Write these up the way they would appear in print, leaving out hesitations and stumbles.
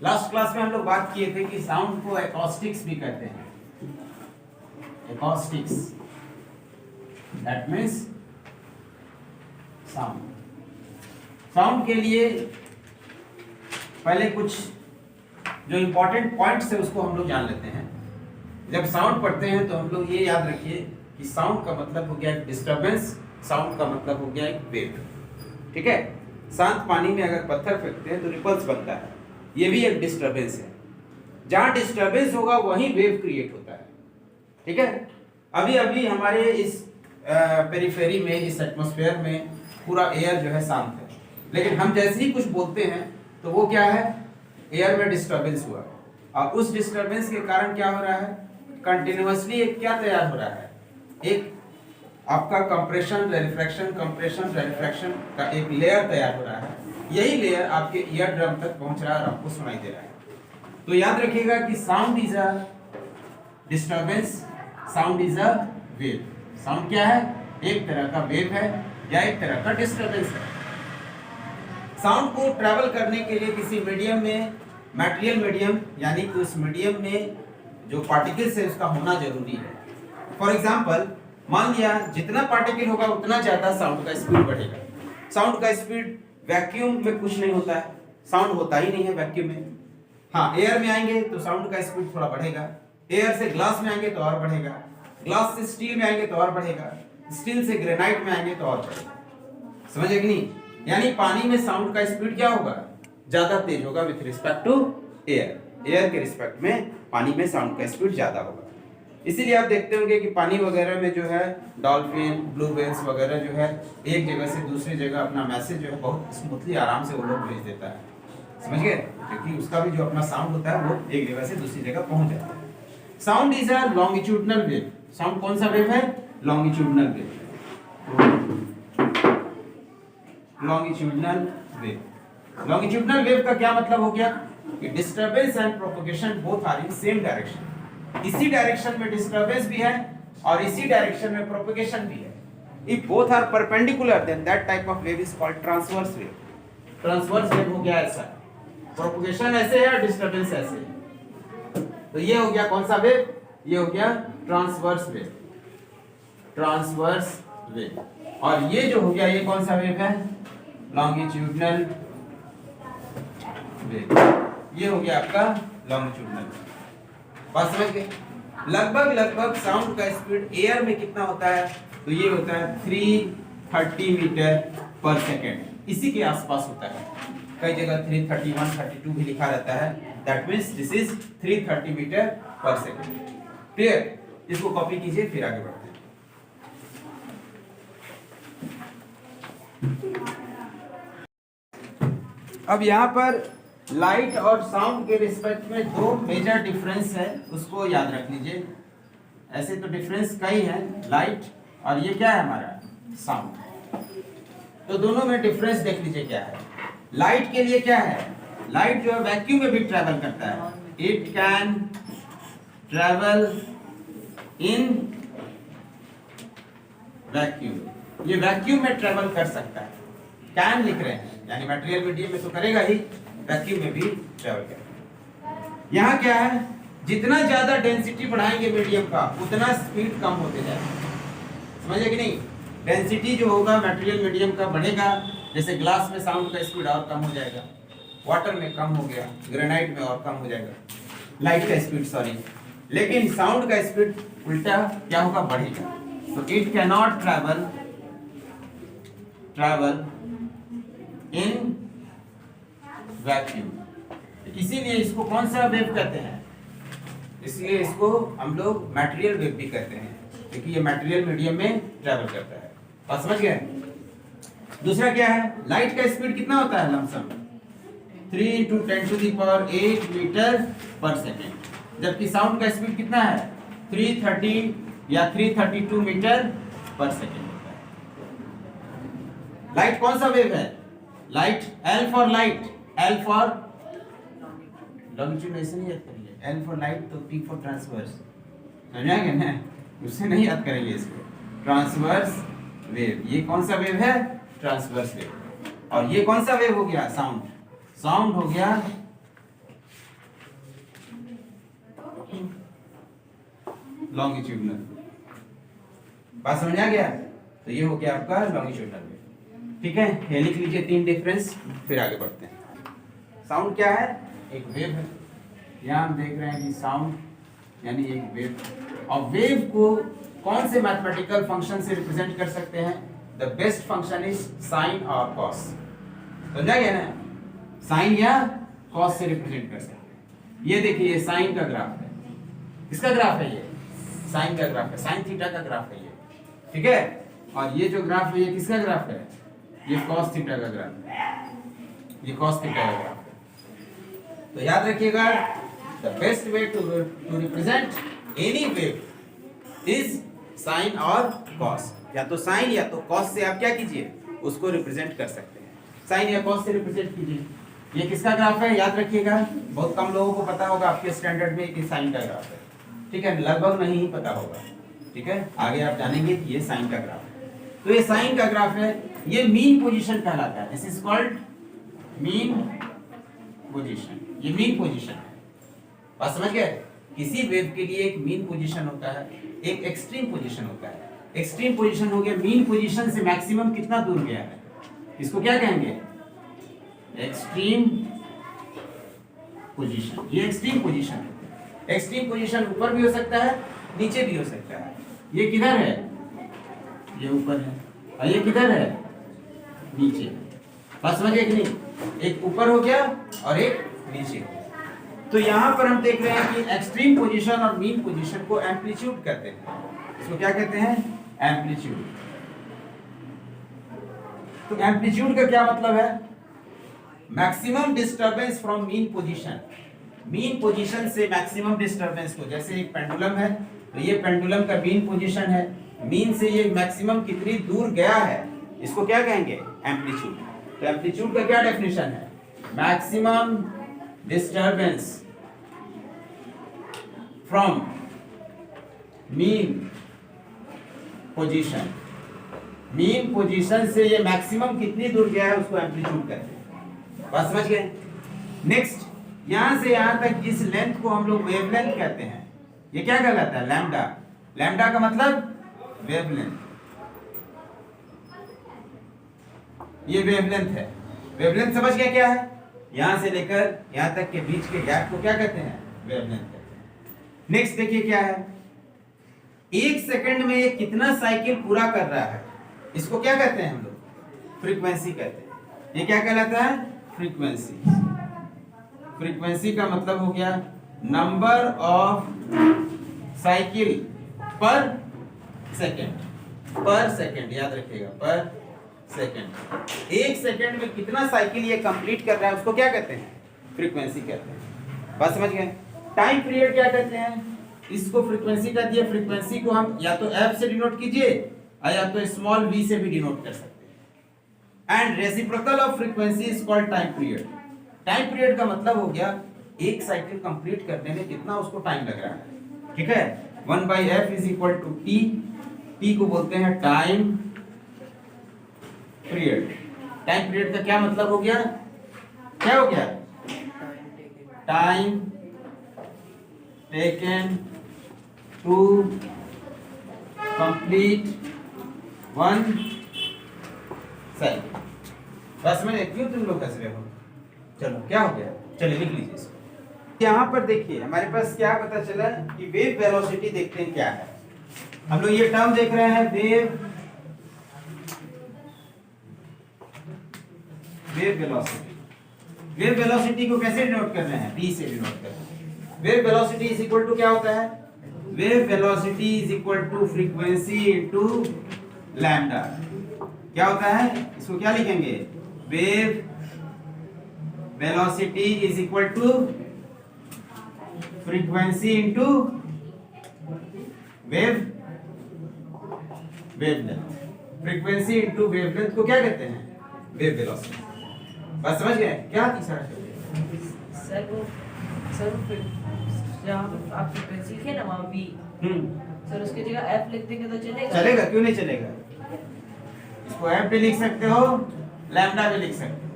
Last class में हम लोग बात किए थे कि साउंड को एकॉस्टिक्स भी कहते हैं। Acoustics that means sound. Sound के लिए पहले कुछ जो इंपॉर्टेंट पॉइंट्स है उसको हम लोग जान लेते हैं। जब साउंड पढ़ते हैं तो हम लोग ये याद रखिए कि साउंड का मतलब हो गया एक डिस्टर्बेंस, साउंड का मतलब हो गया एक वेव। ठीक है, शांत पानी में अगर पत्थर फेंकते हैं तो रिपल्स बनता है, ये भी एक डिस्टर्बेंस है। जहां डिस्टर्बेंस होगा वहीं वेव क्रिएट होता है। ठीक है, अभी अभी हमारे इस पेरिफेरी में, इस एटमॉस्फेयर में पूरा एयर जो है शांत है, लेकिन हम जैसे ही कुछ बोलते हैं तो वो क्या है, एयर में डिस्टर्बेंस हुआ और उस डिस्टर्बेंस के कारण क्या हो रहा है, कंटिन्यूअसली एक क्या तैयार हो रहा है, एक आपका कंप्रेशन रेफ्रैक्शन, कंप्रेशन रेफ्रैक्शन का एक लेयर तैयार हो रहा है। यही लेयर आपके ईयर ड्रम तक पहुंच रहा है और आपको सुनाई दे रहा है। तो याद रखिएगा कि sound is a disturbance, sound is a wave. Sound क्या है, एक तरह का वेव है या एक तरह का डिस्टर्बेंस है। साउंड को ट्रैवल करने के लिए किसी मीडियम में, मटेरियल मीडियम यानी कि उस मीडियम में जो पार्टिकल्स है उसका होना जरूरी है। फॉर एग्जांपल, मान लिया जितना पार्टिकल होगा उतना ज्यादा साउंड का स्पीड बढ़ेगा। साउंड का स्पीड वैक्यूम में कुछ नहीं होता है, साउंड होता ही नहीं है वैक्यूम में। हाँ, एयर में आएंगे तो साउंड का स्पीड थोड़ा बढ़ेगा, एयर से ग्लास में आएंगे तो और बढ़ेगा, ग्लास से स्टील में आएंगे तो और बढ़ेगा, स्टील से ग्रेनाइट में आएंगे तो और बढ़ेगा। समझे कि नहीं? यानी पानी में साउंड का स्पीड क्या होगा, ज्यादा तेज होगा with respect to air. Air के रिस्पेक्ट में पानी में साउंड का स्पीड ज्यादा होगा। इसीलिए आप देखते होंगे कि पानी वगैरह में जो है डॉल्फिन, ब्लू व्हेल्स वगैरह जो है एक जगह से दूसरी जगह अपना मैसेज जो है बहुत स्मूथली आराम से वो लोग भेज देता है। समझ गए? क्योंकि उसका भी जो अपना साउंड होता है वो एक जगह से दूसरी जगह पहुंच जाता है। Sound is a longitudinal wave. Sound कौन सा वेव है? Longitudinal wave. Longitudinal wave. Longitudinal wave का क्या मतलब हो गया कि disturbance and propagation both are in same direction. इसी डायरेक्शन में डिस्टर्बेंस भी है और इसी डायरेक्शन में प्रोपगेशन भी है। If both are perpendicular then that type of wave is called transverse wave. Transverse wave हो गया ऐसा, प्रोपगेशन ऐसे है और डिस्टर्बेंस ऐसे है। तो ये हो गया कौन सा वेव? ये हो गया ट्रांसवर्स वेव। Transverse wave. और ये जो हो गया ये कौन सा वेव है? Longitudinal wave. ये हो गया आपका लॉन्गिट्यूडनल। बात समझ गए? लगभग साउंड का स्पीड एयर में कितना होता है? तो ये होता है 330 मीटर पर सेकेंड। इसी के आसपास होता है। कई जगह 331, 32 भी लिखा रहता है। That means this is 330 metre per second. Clear? इसको कॉपी कीजिए, फिर आगे बढ़ते हैं। अब यहाँ पर लाइट और साउंड के रिस्पेक्ट में दो मेजर डिफरेंस है, उसको याद रख लीजिए। ऐसे तो डिफरेंस कई है, लाइट और ये क्या है हमारा साउंड। तो दोनों में डिफरेंस देख लीजिए क्या है। लाइट के लिए क्या है, लाइट जो है वैक्यूम में भी ट्रैवल करता है। It can travel in vacuum. ये वैक्यूम में ट्रैवल कर सकता है। कैन लिख रहे हैं यानी मटेरियल मीडियम में तो करेगा ही, वैक्यूम में भी ट्रैवल करेगा। यहाँ क्या है, जितना ज्यादा डेंसिटी बढ़ाएंगे मीडियम का उतना स्पीड कम होते जाएगा। समझे कि नहीं? डेंसिटी जो होगा मटेरियल मीडियम का बढ़ेगा, जैसे ग्लास में साउंड का स्पीड और कम हो जाएगा, वाटर में कम हो गया, ग्रेनाइट में और कम हो जाएगा, लाइट का स्पीड सॉरी। लेकिन साउंड का स्पीड उल्टा क्या होगा, बढ़ेगा। तो it can not travel in vacuum. इसीलिए इसको कौन सा वेव कहते हैं? इसलिए इसको हम लोग मटेरियल वेव भी कहते हैं, क्योंकि ये मटेरियल मीडियम में ट्रैवल करता है। बात समझ गए? दूसरा क्या है, लाइट का स्पीड कितना होता है लमसम 3 × 10⁸ मीटर पर सेकेंड, जबकि साउंड का स्पीड कितना है 330 या 332 मीटर पर सेकेंड होता है। लाइट कौन सा वेव है? Light, L for light, L for longitude ऐसे नहीं याद करिए, L फॉर लाइट तो T फॉर ट्रांसवर्स। समझाएंगे ना, उससे नहीं याद करेंगे इसको। ट्रांसवर्स वेव, ये कौन सा वेव है? Transverse wave. और ये कौन सा वेव हो गया? साउंड। साउंड हो गया लॉन्गिट्यूडनल। बात समझ आ गया? तो ये हो गया आपका लॉन्गिट्यूडनल वेव। ठीक है, ये लिख लीजिए 3 डिफरेंस, फिर आगे बढ़ते हैं। साउंड क्या है? एक वेव है। यहाँ हम देख रहे हैं कि साउंड यानी एक वेव, और वेव को कौन से मैथमेटिकल फंक्शन से रिप्रेजेंट कर सकते हैं? The best function is sine और कॉस। समझा गया ना? साइन या कॉस से रिप्रेजेंट कर सकते हैं। ये देखिए, ये साइन का ग्राफ है। किसका ग्राफ है? ये साइन का ग्राफ है, साइन थीटा का ग्राफ है ये। ठीक है, और ये जो ग्राफ है ये किसका ग्राफ है? ये कॉस थीटा का ग्राफ है, ये कॉस थीटा का ग्राफ है। तो याद रखिएगा, the best way to represent any wave is sine और कॉस। या तो साइन या तो कॉस से आप क्या कीजिए, उसको रिप्रेजेंट कर सकते हैं। साइन या कॉस से रिप्रेजेंट कीजिए। ये किसका ग्राफ है? याद रखिएगा, बहुत कम लोगों को पता होगा आपके स्टैंडर्ड में कि साइन का ग्राफ है। ठीक है, लगभग नहीं ही पता होगा। ठीक है, आगे आप जानेंगे कि ये साइन का ग्राफ है। तो ये साइन का ग्राफ है, ये मीन पोजीशन कहलाता है। This is called mean position. ये मीन पोजीशन है। बात समझ गए? किसी वेव के लिए एक मीन पोजीशन होता है, एक एक्सट्रीम पोजीशन होता है। एक्सट्रीम पोजीशन हो गया मीन पोजीशन से मैक्सिमम कितना दूर गया है, इसको क्या कहेंगे? Extreme position. ये एक्सट्रीम पोजीशन है। एक्सट्रीम पोजीशन ऊपर भी हो सकता है, नीचे भी हो सकता है। ये किधर है? ये ऊपर है, और ये किधर है? नीचे। बात समझ गए कि नहीं? एक ऊपर हो गया और एक नीचे हो गया। तो यहां पर हम देख रहे हैं कि एक्सट्रीम पोजीशन और मीन पोजीशन को एम्पलीट्यूड कहते हैं। इसको क्या कहते हैं? एम्पलीट्यूड। तो एम्पलीट्यूड का क्या मतलब है? Maximum disturbance from mean position. Mean position से मैक्सिमम डिस्टरबेंस को, जैसे एक पेंडुलम है तो ये पेंडुलम का मीन पोजीशन है, मीन से ये मैक्सिमम कितनी दूर गया है, इसको क्या कहेंगे? एम्पलीट्यूड। तो एम्पलीट्यूड का क्या डेफिनेशन है? Maximum disturbance from mean position. Mean position से ये मैक्सिमम कितनी दूर गया है उसको एम्पलीट्यूड कहते हैं। बात समझ गए? नेक्स्ट, यहां से यहां तक इस लेंथ को हम लोग वेवलेंथ कहते हैं। ये क्या कहलाता है? लैम्डा। लैम्डा का मतलब वेवलेंथ। ये वेवलेंथ है। वेवलेंथ समझ गया क्या है? यहां से लेकर यहां तक के बीच के गैप को क्या कहते हैं? वेवलेंथ कहते हैं। नेक्स्ट देखिए क्या है, एक सेकंड में ये कितना साइकिल पूरा कर रहा है, इसको क्या कहते हैं हम लोग? फ्रीक्वेंसी कहते हैं। ये क्या कहलाता है? फ्रीक्वेंसी। फ्रीक्वेंसी का मतलब हो गया नंबर ऑफ साइकिल पर सेकंड। पर सेकंड याद रखिएगा, पर सेकंड। एक सेकंड में कितना साइकिल ये कंप्लीट कर रहा है उसको क्या कहते हैं? फ्रीक्वेंसी कहते हैं। बात समझ गए? टाइम पीरियड क्या कहते हैं? इसको फ्रीक्वेंसी कहती है। फ्रीक्वेंसी को हम या तो एफ से डिनोट कीजिए या तो स्मॉल v से भी डिनोट कर सकते हैं। And reciprocal of frequency is called time period. Time period का मतलब हो गया एक साइकिल कंप्लीट करने में कितना उसको टाइम लग रहा है। ठीक है, 1/f is equal to t। t को बोलते हैं टाइम पीरियड। टाइम पीरियड का क्या मतलब हो गया? क्या हो गया? Time taken to complete one cycle. बस मैंने क्यों तुम लोग हंस रहे हो? चलो क्या हो गया? चलिए लिख लीजिए इसको। यहाँ पर देखिए हमारे पास क्या पता चला कि वेव वेलोसिटी देखते हैं क्या है। हम लोग ये टर्म देख रहे हैं वेव वेलोसिटी। वेव वेलोसिटी को कैसे डिनोट कर रहे हैं? v से डिनोट कर रहे हैं। Wave velocity is equal to क्या होता है? Wave velocity is equal to frequency into lambda. क्या होता है? इसको क्या लिखेंगे? Wave velocity is equal to frequency into wavelength. Frequency into wavelength को क्या कहते हैं? Wave velocity. बस समझ गए? क्या तीसरा सर वो जहाँ आप फ्रीक्वेंसी लिखे ना वहाँ v, सर उसकी जगह f लिख देंगे तो चलेगा? चलेगा, क्यों नहीं चलेगा? इसको f भी लिख सकते हो, लैम्डा भी लिख सकते हो,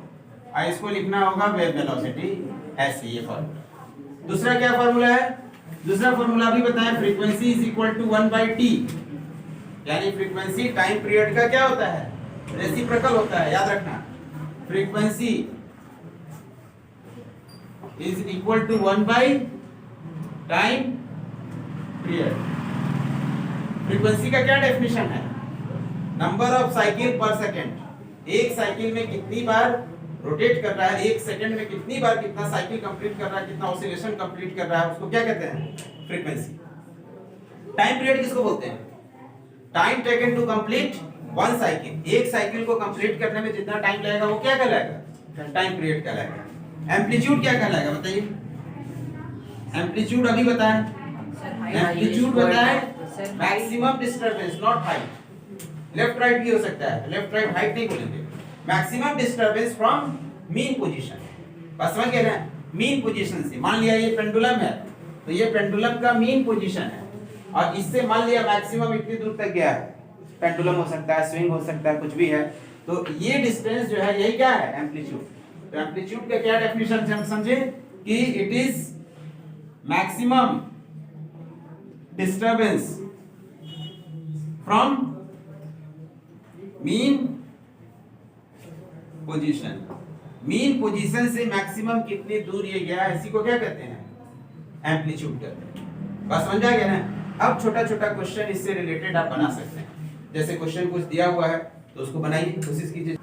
और इसको लिखना होगा वेव वेलोसिटी ऐसे। ये फॉर्मूला। दूसरा क्या फॉर्मूला है? दूसरा फॉर्मूला भी बताएं, frequency is equal to 1/t, यानी फ्रीक्वेंसी टाइम पीरियड का क्या होता है, रेसिप्रोकल होता है, याद रखना। फ्रीक्वेंसी इज इक्वल टू 1/टाइम पीरियड। फ्रीक्वेंसी का क्या डेफिनेशन है, number of cycle per second. एक साइकिल में कितनी बार रोटेट कर रहा है, एक सेकंड में कितनी बार कितना साइकिल कंप्लीट कर रहा है, कितना ऑसिलेशन कंप्लीट कर रहा है, उसको क्या कहते हैं, फ्रीक्वेंसी। टाइम पीरियड किसको बोलते हैं, time taken to complete one cycle. एक साइकिल को कंप्लीट करने में जितना टाइम लगेगा वो क्या कहलाएगा, टाइम पीरियड कहलाएगा। एम्पलीट्यूड क्या कहलाएगा बताइए, एम्पलीट्यूड अभी बताएं, एम्पलीट्यूड बताएं maximum disturbance, not height. Left right भी हो सकता है, लेफ्ट राइट हाइट नहीं बोलेंगे, maximum disturbance from mean position. बस समझ गए ना, मीन पोजीशन से। मान लिया ये पेंडुलम है, तो ये पेंडुलम का मीन पोजीशन है, और इससे मान लिया मैक्सिमम इतनी दूर तक गया है, पेंडुलम हो सकता है, स्विंग हो सकता है, कुछ भी है, तो ये डिस्टेंस जो है यही क्या है, एम्पलीट्यूड। तो एम्पलीट्यूड का क्या डेफिनेशन से हम समझे कि it is maximum disturbance from mean position. Mean position से मैक्सिमम कितनी दूर ये गया है, इसी को क्या कहते हैं, एम्पलीट्यूड कहते हैं। बस समझ आ गया ना। अब छोटा छोटा क्वेश्चन इससे रिलेटेड आप बना सकते हैं, जैसे क्वेश्चन कुछ दिया हुआ है तो उसको बनाइए, कोशिश कीजिए।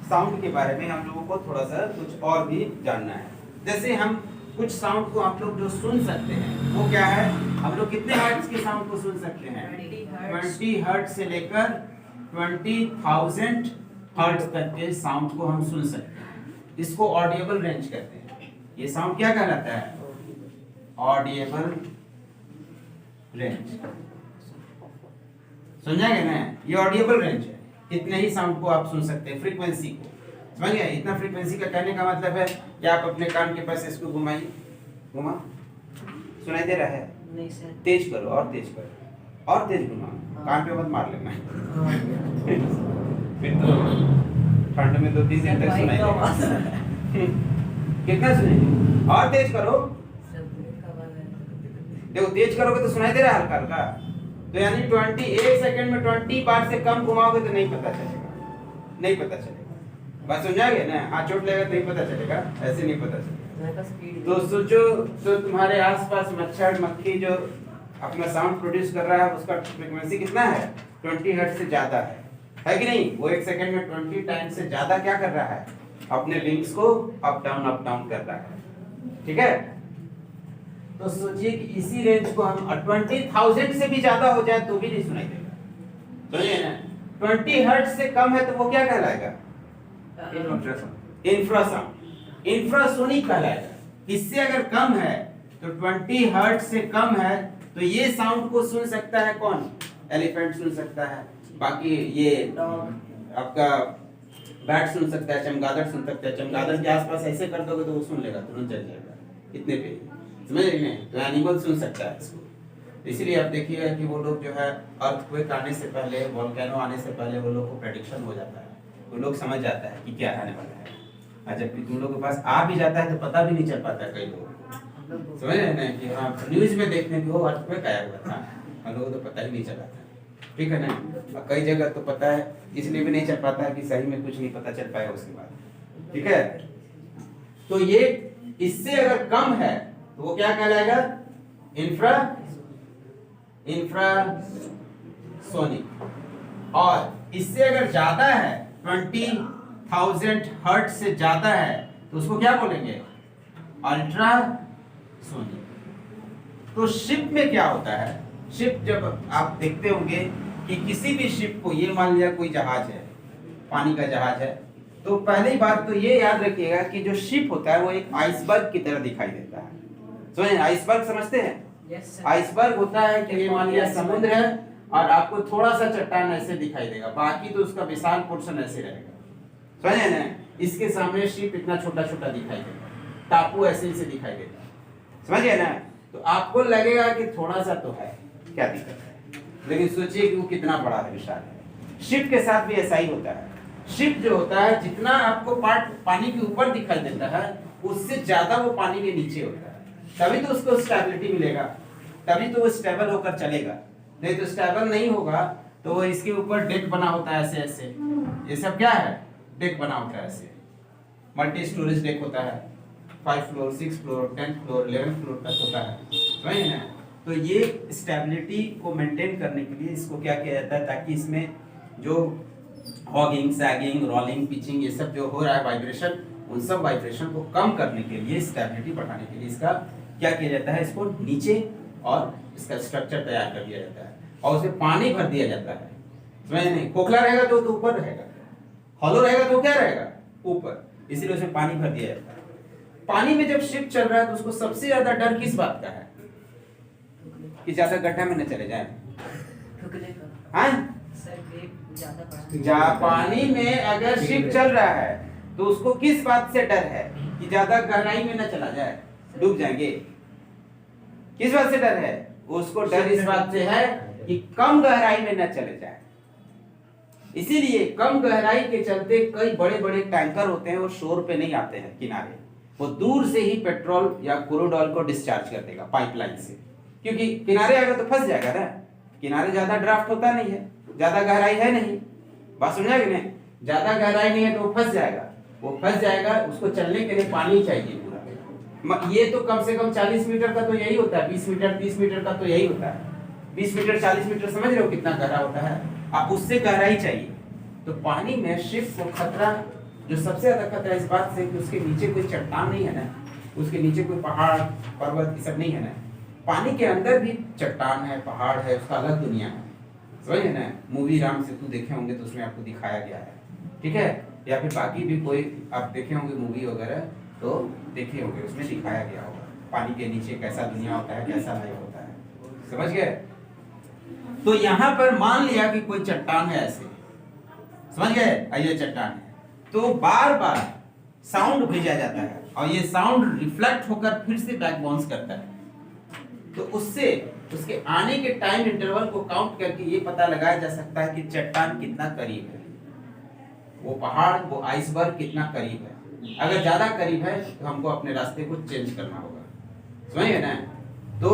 साउंड के बारे में हम लोगों को थोड़ा सा कुछ और भी जानना है। जैसे हम कुछ साउंड को आप लोग जो सुन सकते हैं वो क्या है, हम लोग कितने हर्ट्ज के साउंड को सुन सकते हैं, 20 हर्ट्ज से लेकर 20,000 हर्ट्ज तक के साउंड को हम सुन सकते हैं। इसको ऑडिएबल रेंज कहते हैं। ये साउंड क्या कहलाता है, ऑडिएबल रेंज। समझा गया ना, ये ऑडिएबल रेंज है, इतने ही साउंड को आप सुन सकते हैं, फ्रीक्वेंसी को। समझ गए, इतना फ्रीक्वेंसी का कहने का मतलब है कि आप अपने कान के पास इसको घुमाइए, घुमा, सुनाई दे रहा है, नहीं सर, तेज करो, और तेज करो, और तेज घुमाओ, कान पे मत मार लेना फिर तो ठंड में 2-3 दिन तक सुनाई देगा। कितना सुनेंगे, और तेज करो, देखो तेज करोगे तो सुनाई दे रहा है हल्का हल्का, तो यानी 21 सेकंड में 20 बार से कम घुमाओगे तो नहीं पता चलेगा, नहीं पता चलेगा। बात समझ आ गया ना, हाँ चोट लगेगा तो नहीं पता चलेगा, ऐसे नहीं पता चलेगा। तो सोचो, तो तुम्हारे आसपास मच्छर मक्खी जो अपना साउंड प्रोड्यूस कर रहा है उसका फ्रीक्वेंसी कितना है, 20 हर्ट्ज से ज्यादा है कि नहीं। वो एक सेकंड में 20 टाइम से ज्यादा क्या कर रहा है, अपने विंग्स को अप डाउन कर रहा है, ठीक है। तो सोचिए कि इसी रेंज को हम 20,000 से भी ज्यादा हो जाए तो भी नहीं सुनाई देगा, समझिए ना। 20 हर्ट्ज से कम है तो वो क्या कहलाएगा, इंफ्रासाउंड, इंफ्रासोनिक कहलाएगा। इससे अगर कम है तो 20 हर्ट्ज से कम है तो ये साउंड को सुन सकता है कौन, एलिफेंट सुन सकता है, बाकी ये आपका बैट सुन सकता है, चमगादड़ सुन सकता है। चमगादड़ के आसपास ऐसे कर दोगे तो वो सुन लेगा, तुरंत चल जाएगा, इतने पे, समझ रहे हैं। तो एनिमल सुन सकता है इसको। इसलिए आप देखिए कि वो लोग जो है अर्थक्वेक आने से पहले, वोल्केनो आने से पहले वो लोग को प्रेडिक्शन हो जाता है, वो लोग समझ जाता है कि क्या आने वाला है। और जबकि तुम लोगों के पास आ भी जाता है तो पता भी नहीं चल पाता है कई लोगों को, समझ रहे हैं ना, कि हाँ न्यूज में देखने को अर्थक्वेक आया हुआ था, हम लोगों को तो पता ही नहीं चला था, ठीक है ना। और कई जगह तो पता है, इसलिए भी नहीं चल पाता है कि सही में कुछ नहीं पता चल पाएगा उसके बाद, ठीक है। तो ये इससे अगर कम है तो वो क्या कहलाएगा, इंफ्रासोनिक। और इससे अगर ज्यादा है, 20,000 हर्ट्ज से ज्यादा है तो उसको क्या बोलेंगे, अल्ट्रासोनिक। तो शिप में क्या होता है, शिप जब आप देखते होंगे कि किसी भी शिप को, ये मान लिया कोई जहाज है, पानी का जहाज है, तो पहली बात तो ये याद रखिएगा कि जो शिप होता है वो एक आइसबर्ग की तरह दिखाई देता है। समझे, आइसबर्ग समझते हैं, आइसबर्ग होता है कि ये मान लिया समुद्र है और आपको थोड़ा सा चट्टान ऐसे दिखाई देगा, बाकी तो उसका विशाल पोर्शन ऐसे रहेगा, समझे ना। इसके सामने शिप इतना छोटा छोटा दिखाई देगा, टापू ऐसे से दिखाई देगा, समझिए ना। तो आपको लगेगा कि थोड़ा सा तो है, क्या दिक्कत है, लेकिन सोचिए कि वो कितना बड़ा है, विशाल है। शिप के साथ भी ऐसा ही होता है। शिप जो होता है, जितना आपको पार्ट पानी के ऊपर दिखाई देता है उससे ज्यादा वो पानी के नीचे होता है, तभी तो उसको स्टेबिलिटी मिलेगा, तभी तो वो स्टेबल होकर चलेगा। नहीं तो स्टेबल नहीं होगा तो वो इसके ऊपर डेक बना होता है ऐसे ऐसे, ये सब क्या है, डेक बना होता है ऐसे, मल्टी स्टोरेज डेक होता है, 5 फ्लोर 6 फ्लोर 10 फ्लोर 11 फ्लोर तक होता है, समझ ना। तो ये स्टेबिलिटी को मेंटेन करने के लिए इसको क्या किया जाता है, ताकि इसमें जो हॉगिंग सैगिंग रोलिंग पिचिंग ये सब जो हो रहा है वाइब्रेशन, उन सब वाइब्रेशन को कम करने के लिए, स्टेबिलिटी बढ़ाने के लिए इसका क्या किया जाता है, इसको नीचे और इसका स्ट्रक्चर तैयार कर दिया जाता है और उसमें पानी भर दिया जाता है, समझ नहीं। खोखला रहेगा तो ऊपर रहेगा, हॉलो रहेगा तो क्या रहेगा, ऊपर, इसीलिए उसमें पानी भर दिया जाता है। पानी में जब शिप चल रहा है तो उसको सबसे ज्यादा डर किस बात का है, कि ज्यादा गड्ढा में न चले जाए, पानी में अगर शिप चल रहा है तो उसको किस बात से डर है, कि ज्यादा गहराई में न चला जाए, डूब जाएंगे। किस बात से डर है, उसको डर इस बात से है कि कम गहराई में न चले जाए। इसीलिए कम गहराई के चलते कई बड़े बड़े टैंकर होते हैं, वो शोर पे नहीं आते हैं किनारे, वो दूर से ही पेट्रोल या क्रूड ऑयल को डिस्चार्ज कर देगा पाइपलाइन से, क्योंकि किनारे आएगा तो फंस जाएगा ना। किनारे ज्यादा ड्राफ्ट होता नहीं है, ज्यादा गहराई है नहीं, बात समझा कि नहीं, ज्यादा गहराई नहीं है तो वो फंस जाएगा, वो फंस जाएगा, उसको चलने के लिए पानी चाहिए पूरा। ये तो कम से कम 40 मीटर का तो यही होता है, 20 मीटर 30 मीटर का तो यही होता है, 20 मीटर 40 मीटर समझ रहे हो कितना गहरा होता है, आप उससे गहराई चाहिए। तो पानी में शिप को खतरा, जो सबसे ज्यादा खतरा इस बात से कि उसके नीचे कोई चट्टान नहीं है ना, उसके नीचे कोई पहाड़ पर्वत ये सब नहीं है ना, पानी के अंदर भी चट्टान है पहाड़ है, उसका अलग दुनिया है, समझ ना। मूवी राम सेतु देखे होंगे तो उसमें आपको दिखाया गया है, ठीक है, या फिर बाकी भी कोई आप देखे होंगे मूवी वगैरह तो देखे होंगे, उसमें दिखाया गया होगा पानी के नीचे कैसा दुनिया होता है, कैसा लाइफ होता है, समझ गए। तो यहाँ पर मान लिया कि कोई चट्टान है ऐसे, समझ गए, ये चट्टान है, तो बार बार साउंड भेजा जाता है और ये साउंड रिफ्लेक्ट होकर फिर से बैक बाउंस करता है, तो उससे उसके आने के टाइम इंटरवल को काउंट करके ये पता लगाया जा सकता है कि चट्टान कितना करीब है, वो पहाड़ वो आइसबर्ग कितना करीब है। अगर ज्यादा करीब है तो हमको अपने रास्ते को चेंज करना होगा, समझिए ना। तो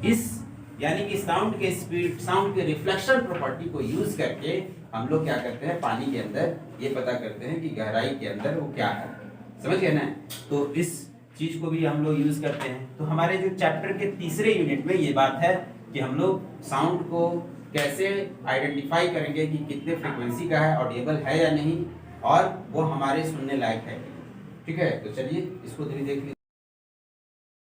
इस यानी कि साउंड के स्पीड, साउंड के रिफ्लेक्शन प्रॉपर्टी को यूज करके हम लोग क्या करते हैं, पानी के अंदर ये पता करते हैं कि गहराई के अंदर वो क्या है, समझ गए ना। तो इस चीज को भी हम लोग यूज करते हैं। तो हमारे जो चैप्टर के तीसरे यूनिट में ये बात है कि हम लोग साउंड को कैसे आइडेंटिफाई करेंगे कि कितने फ्रीक्वेंसी का है, ऑडिएबल है या नहीं, और वो हमारे सुनने लायक है, ठीक है। तो चलिए इसको देख लीजिए।